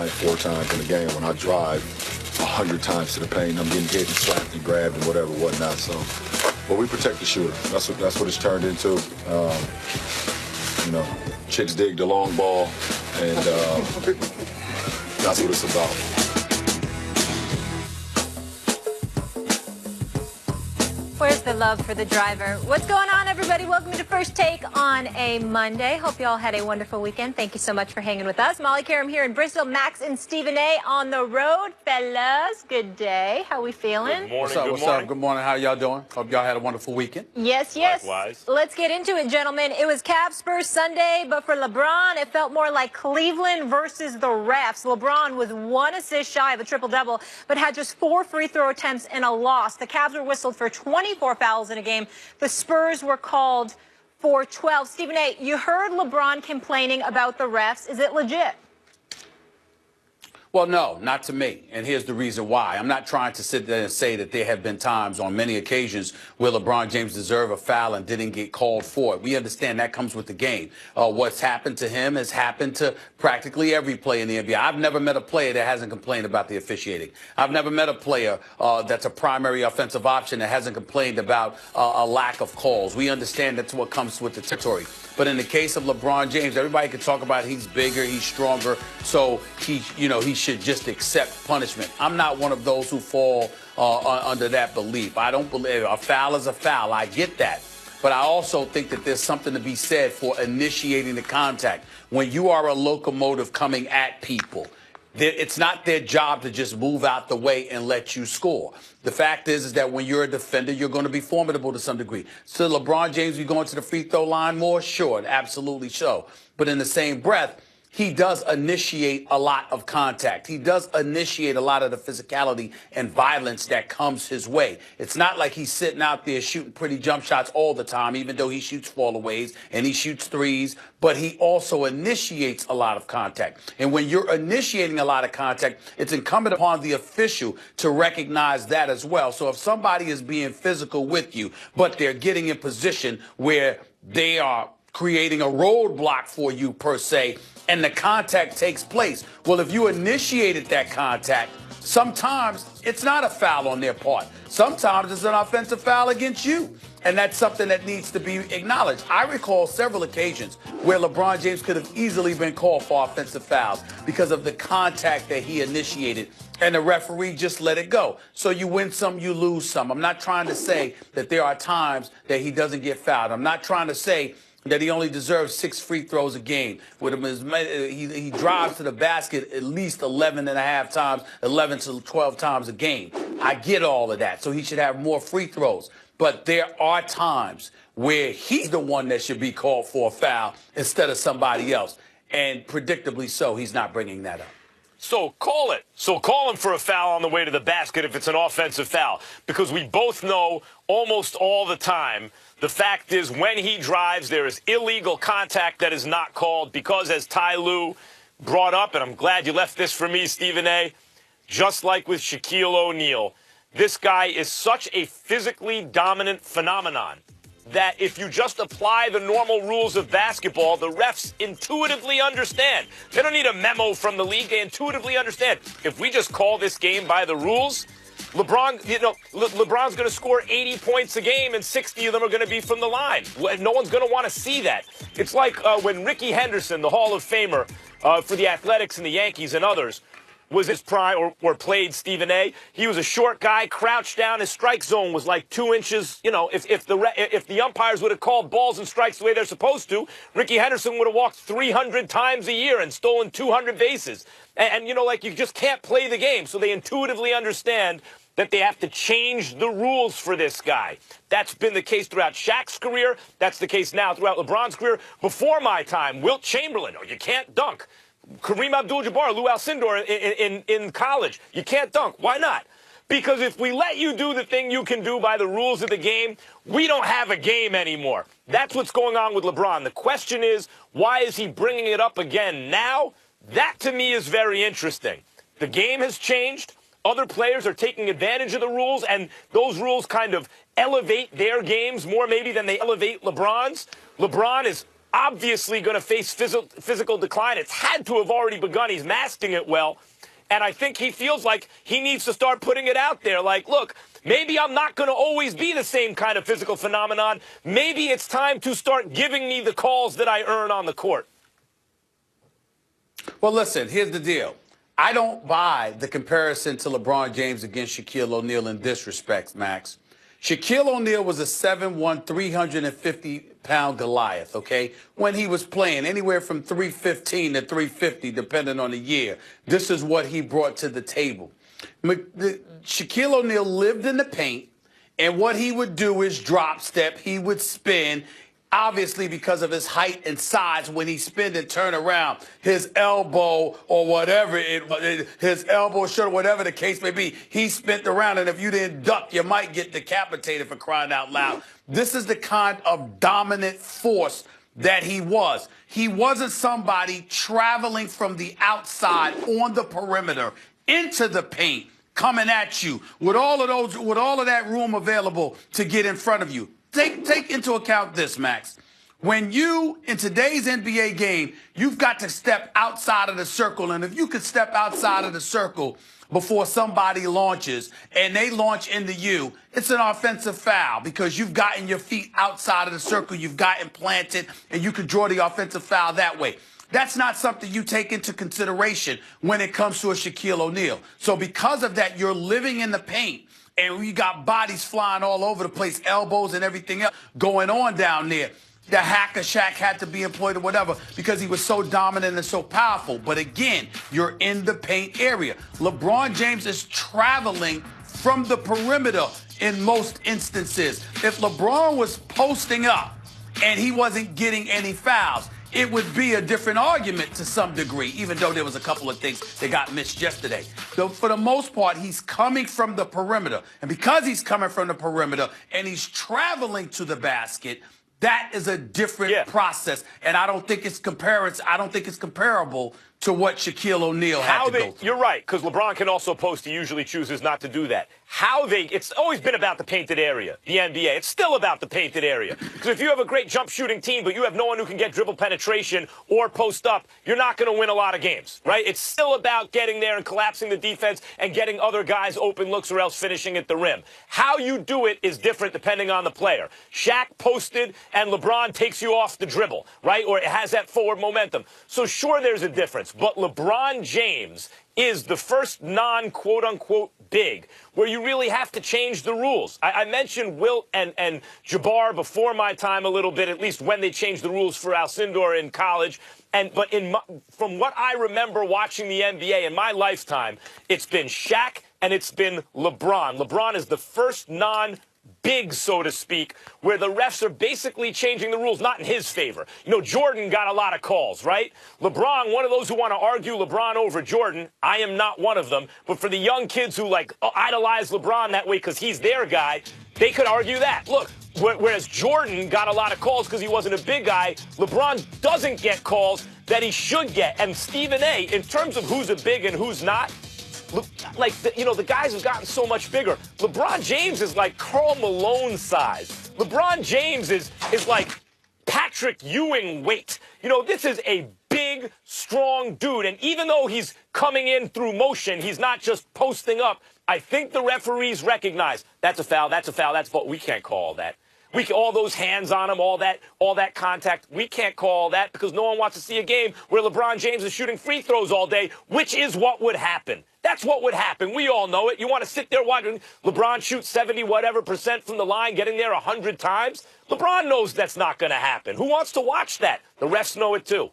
line 4 times in a game when I drive 100 times to the paint. I'm getting hit and slapped and grabbed and whatnot. So, but we protect the shooter. That's what it's turned into. Chicks dig the long ball, and that's what it's about. Where's the love for the driver? What's going on, everybody? Welcome to First Take on a Monday. Hope you all had a wonderful weekend. Thank you so much for hanging with us. Molly Karam here in Bristol. Max and Stephen A. on the road. Fellas, good day. How we feeling? Good morning. What's up? Good morning. How y'all doing? Hope y'all had a wonderful weekend. Yes. Likewise. Let's get into it, gentlemen. It was Cavs Spurs Sunday, but for LeBron, it felt more like Cleveland versus the refs. LeBron was 1 assist shy of a triple-double, but had just 4 free throw attempts and a loss. The Cavs were whistled for 24 fouls in a game. The Spurs were called for 12. Stephen A., you heard LeBron complaining about the refs. Is it legit? Well, no, not to me. And here's the reason why. I'm not trying to sit there and say that there have been times on many occasions where LeBron James deserved a foul and didn't get called for it. We understand that comes with the game. What's happened to him has happened to practically every player in the NBA. I've never met a player that hasn't complained about the officiating. I've never met a player that's a primary offensive option that hasn't complained about a lack of calls. We understand that's what comes with the territory. But in the case of LeBron James, everybody can talk about he's bigger, he's stronger, so he should just accept punishment. I'm not one of those who fall under that belief. I don't believe a foul is a foul. I get that. But I also think that there's something to be said for initiating the contact. When you are a locomotive coming at people, it's not their job to just move out the way and let you score. The fact is that when you're a defender, you're going to be formidable to some degree. So LeBron James be going to the free throw line more? Sure, absolutely so. But in the same breath, he does initiate a lot of contact. He does initiate a lot of the physicality and violence that comes his way. It's not like he's sitting out there shooting pretty jump shots all the time, even though he shoots fallaways and he shoots threes, but he also initiates a lot of contact. And when you're initiating a lot of contact, it's incumbent upon the official to recognize that as well. So if somebody is being physical with you, but they're getting in position where they are creating a roadblock for you per se, and the contact takes place. Well, if you initiated that contact, sometimes it's not a foul on their part. Sometimes it's an offensive foul against you. And that's something that needs to be acknowledged. I recall several occasions where LeBron James could have easily been called for offensive fouls because of the contact that he initiated, and the referee just let it go. So you win some, you lose some. I'm not trying to say that there are times that he doesn't get fouled. I'm not trying to say that he only deserves 6 free throws a game. With him, he drives to the basket at least 11 and a half times, 11 to 12 times a game. I get all of that, so he should have more free throws. But there are times where he's the one that should be called for a foul instead of somebody else. And predictably so, he's not bringing that up. So call it. So call him for a foul on the way to the basket if it's an offensive foul. Because we both know almost all the time, the fact is when he drives, there is illegal contact that is not called because, as Ty Lue brought up, and I'm glad you left this for me, Stephen A., just like with Shaquille O'Neal, this guy is such a physically dominant phenomenon that if you just apply the normal rules of basketball, the refs intuitively understand. They don't need a memo from the league. They intuitively understand. If we just call this game by the rules, LeBron's going to score 80 points a game, and 60 of them are going to be from the line. No one's going to want to see that. It's like when Ricky Henderson, the Hall of Famer for the Athletics and the Yankees and others, was his prime or played Stephen A. He was a short guy, crouched down. His strike zone was like 2 inches. You know, if the umpires would have called balls and strikes the way they're supposed to, Ricky Henderson would have walked 300 times a year and stolen 200 bases. And you know, like, you just can't play the game. So they intuitively understand that they have to change the rules for this guy. That's been the case throughout Shaq's career. That's the case now throughout LeBron's career. Before my time, Wilt Chamberlain, you can't dunk. Kareem Abdul-Jabbar, Lou Alcindor in college. You can't dunk. Why not? Because if we let you do the thing you can do by the rules of the game, we don't have a game anymore. That's what's going on with LeBron. The question is, why is he bringing it up again now? That, to me, is very interesting. The game has changed. Other players are taking advantage of the rules, and those rules kind of elevate their games more maybe than they elevate LeBron's. LeBron is obviously going to face physical decline. It's had to have already begun. He's masking it well. And I think he feels like he needs to start putting it out there. Like, look, maybe I'm not going to always be the same kind of physical phenomenon. Maybe it's time to start giving me the calls that I earn on the court. Well, listen, here's the deal. I don't buy the comparison to LeBron James against Shaquille O'Neal in this respect, Max. Shaquille O'Neal was a 7'1", 350-pound Goliath, okay, when he was playing anywhere from 315 to 350, depending on the year. This is what he brought to the table. Shaquille O'Neal lived in the paint, and what he would do is drop step. He would spin. Obviously, because of his height and size, when he spin and turn around, his elbow or whatever, his elbow, shoulder, whatever the case may be, he spent around, and if you didn't duck, you might get decapitated, for crying out loud. This is the kind of dominant force that he was. He wasn't somebody traveling from the outside on the perimeter into the paint, coming at you with all of that room available to get in front of you. Take into account this, Max. When you, in today's NBA game, you've got to step outside of the circle. And if you could step outside of the circle before somebody launches and they launch into you, it's an offensive foul because you've gotten your feet outside of the circle. You've gotten planted, and you can draw the offensive foul that way. That's not something you take into consideration when it comes to a Shaquille O'Neal. So because of that, you're living in the paint. And we got bodies flying all over the place, elbows and everything else going on down there. The hacker Shaq had to be employed or whatever because he was so dominant and so powerful. But again, you're in the paint area. LeBron James is traveling from the perimeter in most instances. If LeBron was posting up and he wasn't getting any fouls, it would be a different argument to some degree, even though there was a couple of things that got missed yesterday. So for the most part, he's coming from the perimeter. And because he's coming from the perimeter and he's traveling to the basket, that is a different process. And I don't think it's comparable to what Shaquille O'Neal had to go through. You're right, because LeBron can also post. He usually chooses not to do that. It's always been about the painted area, the NBA. It's still about the painted area. Because if you have a great jump shooting team, but you have no one who can get dribble penetration or post up, you're not going to win a lot of games, right? It's still about getting there and collapsing the defense and getting other guys open looks or else finishing at the rim. How you do it is different depending on the player. Shaq posted and LeBron takes you off the dribble, right? Or it has that forward momentum. So sure, there's a difference. But LeBron James is the first non-quote-unquote big where you really have to change the rules. I mentioned Wilt and Jabbar before my time a little bit, at least when they changed the rules for Alcindor in college. But from what I remember watching the NBA in my lifetime, it's been Shaq and it's been LeBron. LeBron is the first big, so to speak, where the refs are basically changing the rules, not in his favor. You know, Jordan got a lot of calls, right? LeBron, one of those who want to argue LeBron over Jordan, I am not one of them. But for the young kids who, idolize LeBron that way because he's their guy, they could argue that. Look, whereas Jordan got a lot of calls because he wasn't a big guy, LeBron doesn't get calls that he should get. And Stephen A., in terms of who's a big and who's not, the guys have gotten so much bigger. LeBron James is like Karl Malone size. LeBron James is like Patrick Ewing weight. You know, this is a big, strong dude. And even though he's coming in through motion, he's not just posting up. I think the referees recognize that's a foul, that's a foul, that's a foul. We can't call all that. All those hands on him, all that contact, we can't call all that because no one wants to see a game where LeBron James is shooting free throws all day, which is what would happen. That's what would happen. We all know it. You want to sit there watching LeBron shoot 70% from the line, getting there 100 times? LeBron knows that's not going to happen. Who wants to watch that? The refs know it too.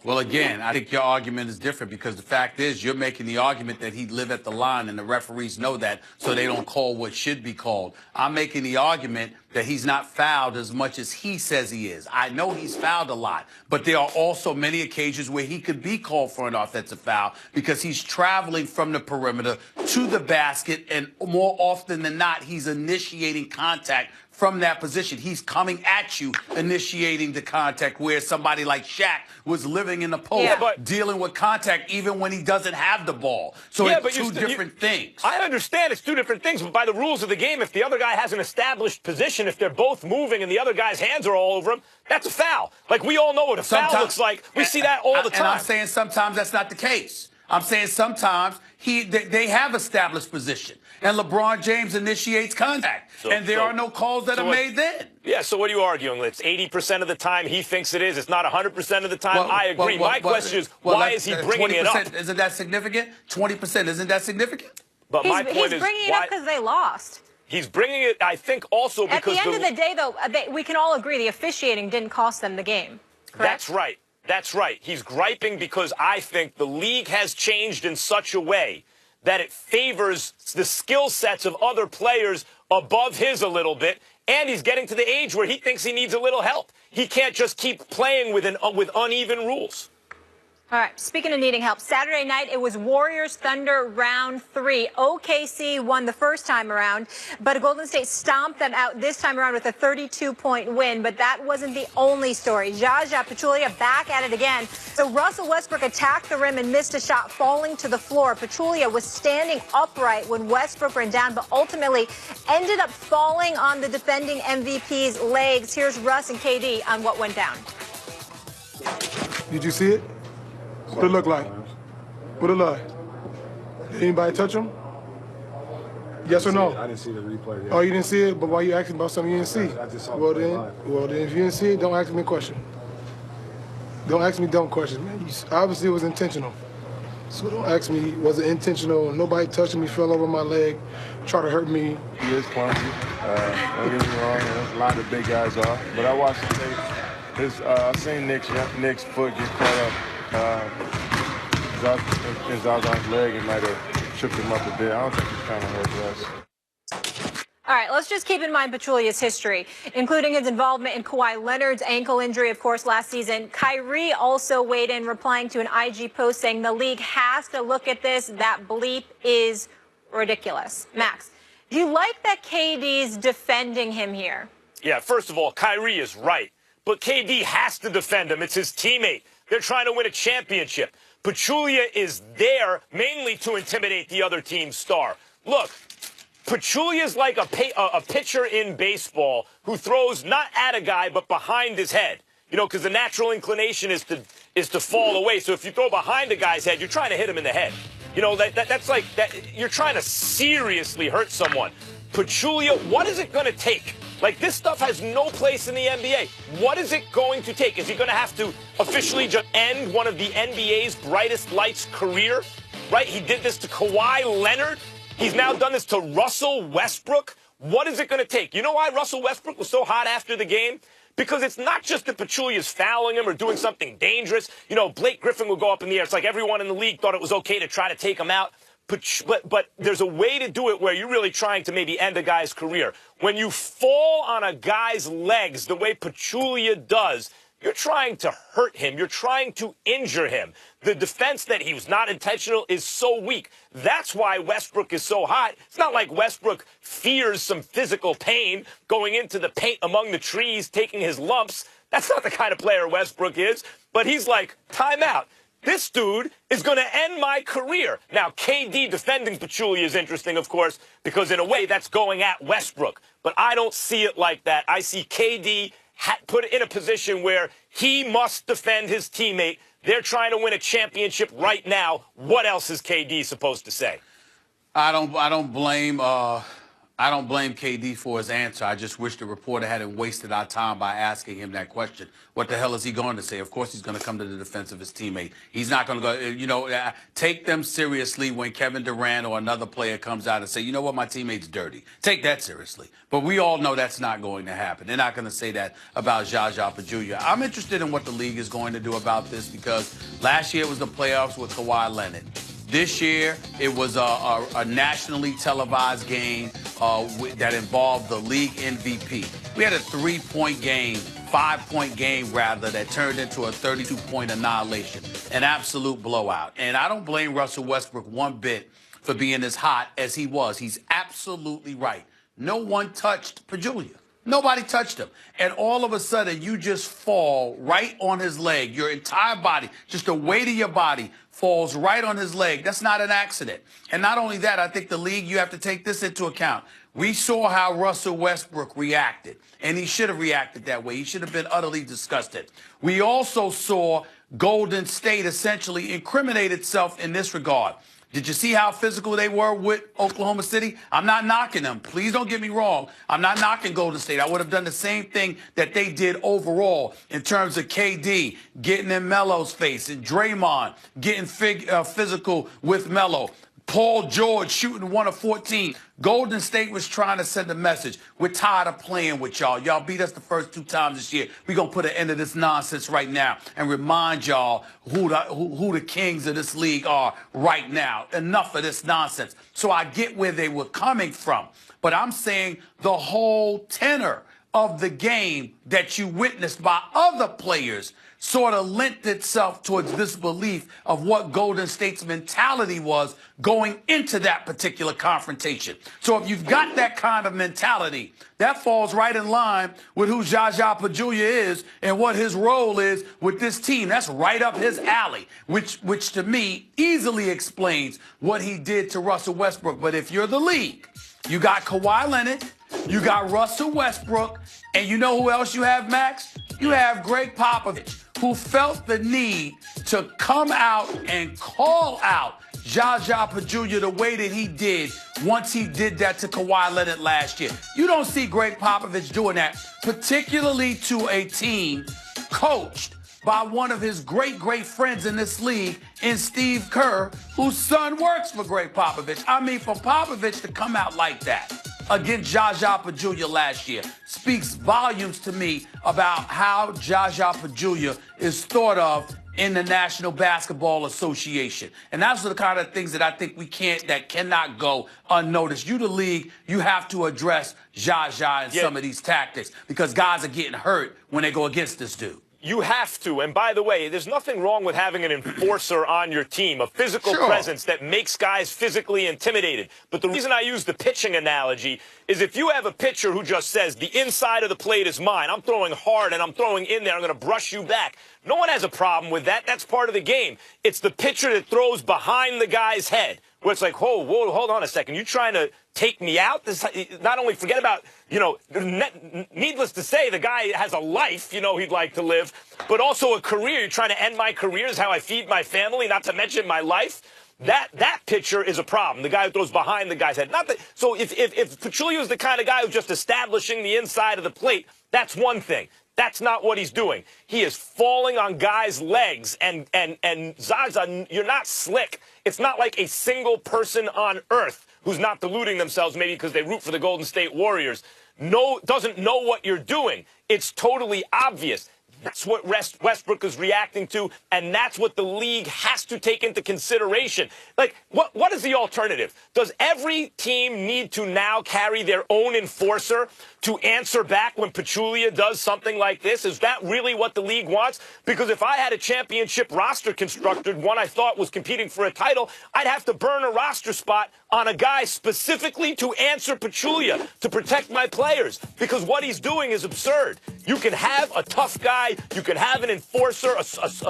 Well, again, I think your argument is different because the fact is you're making the argument that he'd live at the line and the referees know that, so they don't call what should be called. I'm making the argument that he's not fouled as much as he says he is. I know he's fouled a lot, but there are also many occasions where he could be called for an offensive foul because he's traveling from the perimeter to the basket, and more often than not, he's initiating contact from that position. He's coming at you, initiating the contact, where somebody like Shaq was living in the post, dealing with contact even when he doesn't have the ball. So it's two different things. I understand it's two different things, but by the rules of the game, if the other guy has an established position, situation, if they're both moving and the other guy's hands are all over him, that's a foul. Like, we all know what a foul looks like. We see that all the time. And I'm saying sometimes that's not the case. I'm saying sometimes they have established position, and LeBron James initiates contact, and there are no calls that are made then. Yeah, so what are you arguing? It's 80% of the time he thinks it is. It's not 100% of the time. I agree. My question is, why is he bringing it up? Isn't that significant? 20%, isn't that significant? But my point is, he's bringing it up because they lost. He's bringing it, I think, also because at the end of the day, though, we can all agree the officiating didn't cost them the game. Correct? That's right. That's right. He's griping because I think the league has changed in such a way that it favors the skill sets of other players above his a little bit, and he's getting to the age where he thinks he needs a little help. He can't just keep playing with uneven rules. All right, speaking of needing help, Saturday night it was Warriors-Thunder round 3. OKC won the first time around, but Golden State stomped them out this time around with a 32-point win. But that wasn't the only story. Zaza Pachulia back at it again. So Russell Westbrook attacked the rim and missed a shot, falling to the floor. Pachulia was standing upright when Westbrook ran down, but ultimately ended up falling on the defending MVP's legs. Here's Russ and KD on what went down. Did you see it? What it look like? What it look like? Did anybody touch him? Yes or no? I didn't see the replay yet. Oh, you didn't see it? But why you asking about something you didn't see? I just saw well, the then, live. well, then, if you didn't see it, don't ask me a question. Don't ask me dumb questions, man. Obviously, it was intentional. So don't ask me, was it intentional? Nobody touched me, fell over my leg, tried to hurt me. He is clumsy. Don't get me wrong. There's a lot of big guys are. But I watched the tape. I seen Nick's foot get caught up. In Zaza's leg, it might have shook him up a bit. I don't think he's kind of hurt Russ. All right, let's just keep in mind Pachulia's history, including his involvement in Kawhi Leonard's ankle injury, of course, last season. Kyrie also weighed in, replying to an IG post saying the league has to look at this. That bleep is ridiculous. Max, do you like that KD's defending him here? Yeah, first of all, Kyrie is right. But KD has to defend him. It's his teammate. They're trying to win a championship. Pachulia is there mainly to intimidate the other team's star. Look, Pachulia's like a pitcher in baseball who throws not at a guy but behind his head. You know, because the natural inclination is to fall away. So if you throw behind a guy's head, you're trying to hit him in the head. You know, that's like that. You're trying to seriously hurt someone. Pachulia, what is it going to take? Like, this stuff has no place in the NBA. What is it going to take? Is he going to have to officially just end one of the NBA's brightest lights career? Right? He did this to Kawhi Leonard. He's now done this to Russell Westbrook. What is it going to take? You know why Russell Westbrook was so hot after the game? Because it's not just that Pachulia's fouling him or doing something dangerous. You know, Blake Griffin will go up in the air. It's like everyone in the league thought it was okay to try to take him out. But there's a way to do it where you're really trying to maybe end a guy's career. When you fall on a guy's legs the way Pachulia does, you're trying to hurt him. You're trying to injure him. The defense that he was not intentional is so weak. That's why Westbrook is so hot. It's not like Westbrook fears some physical pain going into the paint among the trees, taking his lumps. That's not the kind of player Westbrook is. But he's like, timeout. This dude is going to end my career. Now, KD defending Pachulia is interesting, of course, because in a way that's going at Westbrook. But I don't see it like that. I see KD put in a position where he must defend his teammate. They're trying to win a championship right now. What else is KD supposed to say? I don't blame KD for his answer. I just wish the reporter hadn't wasted our time by asking him that question. What the hell is he going to say? Of course he's going to come to the defense of his teammate. He's not going to go, take them seriously when Kevin Durant or another player comes out and say, you know what, my teammate's dirty. Take that seriously. But we all know that's not going to happen. They're not going to say that about Zaza Pachulia. I'm interested in what the league is going to do about this because last year it was the playoffs with Kawhi Leonard. This year, it was a nationally televised game that involved the league MVP. We had a 3-point game, 5-point game, rather, that turned into a 32-point annihilation, an absolute blowout. And I don't blame Russell Westbrook one bit for being as hot as he was. He's absolutely right. No one touched Pachulia. Nobody touched him. And all of a sudden, you just fall right on his leg. Your entire body, just the weight of your body, falls right on his leg. That's not an accident. And not only that, I think the league, you have to take this into account. We saw how Russell Westbrook reacted, and he should have reacted that way. He should have been utterly disgusted. We also saw Golden State essentially incriminate itself in this regard. Did you see how physical they were with Oklahoma City? I'm not knocking them. Please don't get me wrong. I'm not knocking Golden State. I would have done the same thing that they did overall in terms of KD getting in Melo's face and Draymond getting physical with Melo. Paul George shooting 1 of 14. Golden State was trying to send a message. We're tired of playing with y'all. Y'all beat us the first 2 times this year. We're going to put an end to this nonsense right now and remind y'all who the kings of this league are right now. Enough of this nonsense. So I get where they were coming from. But I'm saying the whole tenor of the game that you witnessed by other players sort of lent itself towards this belief of what Golden State's mentality was going into that particular confrontation. So if you've got that kind of mentality, that falls right in line with who Zaza Pachulia is and what his role is with this team. That's right up his alley, which to me easily explains what he did to Russell Westbrook. But if you're the league, you got Kawhi Leonard, you got Russell Westbrook, and you know who else you have, Max? You have Greg Popovich, who felt the need to come out and call out Zaza Pachulia the way that he did once he did that to Kawhi Leonard last year. You don't see Greg Popovich doing that, particularly to a team coached by one of his great friends in this league in Steve Kerr, whose son works for Greg Popovich. I mean, for Popovich to come out like that against Zaza Pachulia last year speaks volumes to me about how Zaza Pachulia is thought of in the National Basketball Association. And that's the kind of things that I think that cannot go unnoticed. You, the league, you have to address Zaza and some of these tactics because guys are getting hurt when they go against this dude. You have to. And by the way, there's nothing wrong with having an enforcer on your team, a physical presence that makes guys physically intimidated. But the reason I use the pitching analogy is if you have a pitcher who just says, the inside of the plate is mine, I'm throwing hard and I'm throwing in there, I'm going to brush you back. No one has a problem with that. That's part of the game. It's the pitcher that throws behind the guy's head, where it's like, whoa, hold on a second. You trying to take me out? Not only forget about, needless to say, the guy has a life, he'd like to live, but also a career. You're trying to end my career is how I feed my family, not to mention my life. That pitcher is a problem. The guy who throws behind the guy's head. So if Pachulia is the kind of guy who's just establishing the inside of the plate, that's one thing. That's not what he's doing. He is falling on guys' legs. And Zaza, you're not slick. It's not like a single person on earth who's not deluding themselves, maybe because they root for the Golden State Warriors, doesn't know what you're doing. It's totally obvious. That's what Westbrook is reacting to, and that's what the league has to take into consideration. Like, what is the alternative? Does every team need to now carry their own enforcer to answer back when Pachulia does something like this? Is that really what the league wants? Because if I had a championship roster constructed, one I thought was competing for a title, I'd have to burn a roster spot on a guy specifically to answer Pachulia, to protect my players, because what he's doing is absurd. You can have a tough guy, you can have an enforcer, a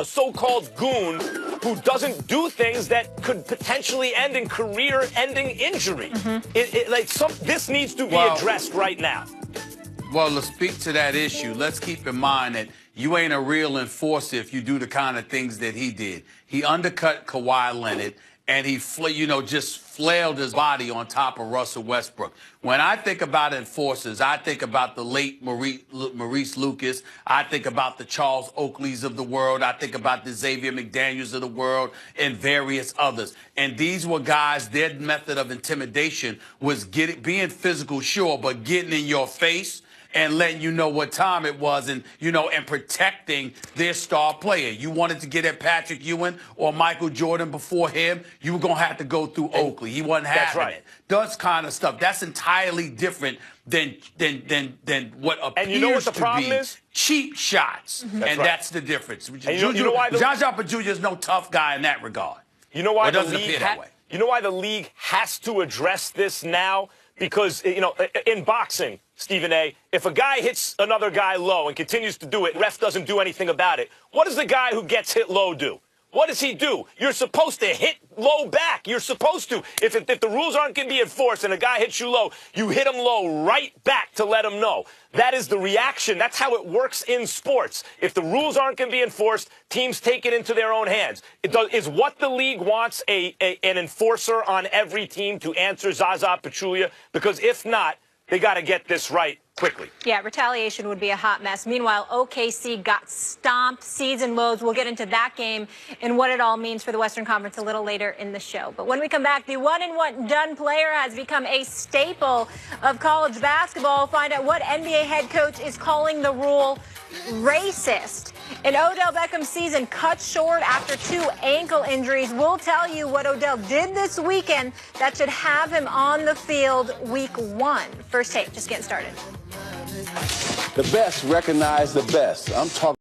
so-called goon who doesn't do things that could potentially end in career-ending injury. This needs to be addressed right now. Well, to speak to that issue, let's keep in mind that you ain't a real enforcer if you do the kind of things that he did. He undercut Kawhi Leonard, and he just flailed his body on top of Russell Westbrook. When I think about enforcers, I think about the late Maurice Lucas. I think about the Charles Oakleys of the world. I think about the Xavier McDaniels of the world and various others. And these were guys, their method of intimidation was being physical, sure, but getting in your face and letting you know what time it was and protecting their star player. You wanted to get at Patrick Ewing or Michael Jordan before him, you were going to have to go through Oakley. He wasn't having it. That kind of stuff. That's entirely different than what appears and you know what the problem is? Cheap shots. That's the difference. And you know why Zaza Pachulia is no tough guy in that regard. You know why You know why the league has to address this now? Because, in boxing, Stephen A., if a guy hits another guy low and continues to do it, ref doesn't do anything about it, what does the guy who gets hit low do? what does he do? You're supposed to hit low back. You're supposed to. If the rules aren't going to be enforced and a guy hits you low, you hit him low right back to let him know. That is the reaction. That's how it works in sports. If the rules aren't going to be enforced, teams take it into their own hands. Is what the league wants an enforcer on every team to answer Zaza Pachulia? Because if not, they got to get this right quickly. Yeah, retaliation would be a hot mess. Meanwhile, OKC got stomped, seeds and woes. We'll get into that game and what it all means for the Western Conference a little later in the show. But when we come back, the one-and-one-done player has become a staple of college basketball. We'll find out what NBA head coach is calling the rule racist. And Odell Beckham's season cut short after 2 ankle injuries. We'll tell you what Odell did this weekend that should have him on the field week 1. First take, just getting started. The best recognize the best. I'm talking